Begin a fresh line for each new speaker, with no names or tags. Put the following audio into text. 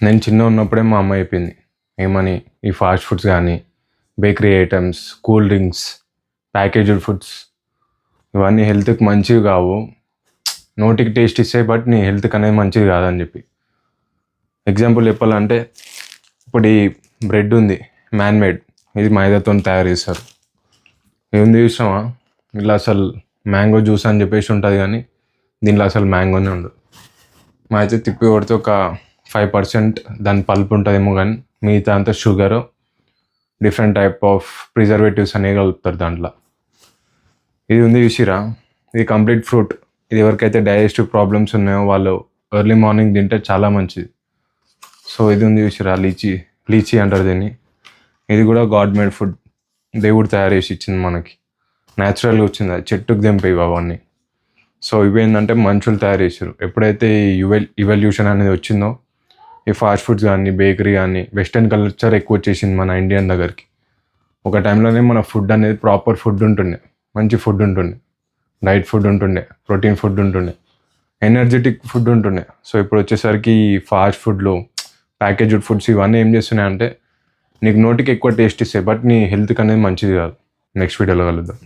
నేను చిన్న ఉన్నప్పుడే మా అమ్మ చెప్పింది ఏమని, ఈ ఫాస్ట్ ఫుడ్స్ కానీ bakery items, cool drinks, packaged foods ఇవన్నీ హెల్త్కి మంచివి కావు, నోటికి టేస్ట్ ఇస్తాయి బట్ నీ హెల్త్కి అనేది మంచిది కాదని చెప్పి. ఎగ్జాంపుల్ చెప్పాలంటే ఇప్పుడు ఈ బ్రెడ్ ఉంది మ్యాన్ మేడ్, ఇది మైదాతో తయారు చేస్తారు. ఏంది చూసినావా, ఇలా అసలు మ్యాంగో జ్యూస్ అని చెప్పేసి ఉంటుంది కానీ దీంట్లో అసలు మ్యాంగోనే ఉండదు. మా అయితే తిప్పి కొడితే ఒక 5% దాని పల్ప్ ఉంటుందేమో, కానీ మిగతా అంతా sugar, different type of preservatives అనేవి కలుపుతారు దాంట్లో. ఇది ఉంది చూసిరా, ఇది కంప్లీట్ ఫ్రూట్. ఇది ఎవరికైతే డైజెస్టివ్ ప్రాబ్లమ్స్ ఉన్నాయో వాళ్ళు ఎర్లీ మార్నింగ్ తింటే చాలా మంచిది. సో ఇది ఉంది చూసిరా, లీచీ అంటారు దీన్ని. ఇది కూడా గాడ్ మేడ్ ఫుడ్, దేవుడు తయారు చేసి ఇచ్చింది మనకి, న్యాచురల్గా వచ్చింది, అది చెట్టుకు దింపేవి అవన్నీ. సో ఇవేంటంటే మనుషులు తయారు చేశారు. ఎప్పుడైతే ఈ ఇవల్యూషన్ అనేది వచ్చిందో ఈ ఫాస్ట్ ఫుడ్స్ కానీ బేకరీ కానీ వెస్టర్న్ కల్చర్ ఎక్కువ వచ్చేసింది మన ఇండియన్ దగ్గరికి. ఒక టైంలోనే మన ఫుడ్ అనేది ప్రాపర్ ఫుడ్ ఉంటుండే, మంచి ఫుడ్ ఉంటుండే, డైట్ ఫుడ్ ఉంటుండే, ప్రోటీన్ ఫుడ్ ఉంటుండే, ఎనర్జెటిక్ ఫుడ్ ఉంటుండే. సో ఇప్పుడు వచ్చేసరికి ఈ ఫాస్ట్ ఫుడ్లు, ప్యాకేజ్డ్ ఫుడ్స్ ఇవన్నీ ఏం చేస్తున్నాయి అంటే నీకు నోటికి ఎక్కువ టేస్ట్ ఇస్తాయి బట్ నీ హెల్త్కి అనేది మంచిది కాదు. నెక్స్ట్ వీడియోలో కలుద్దాం.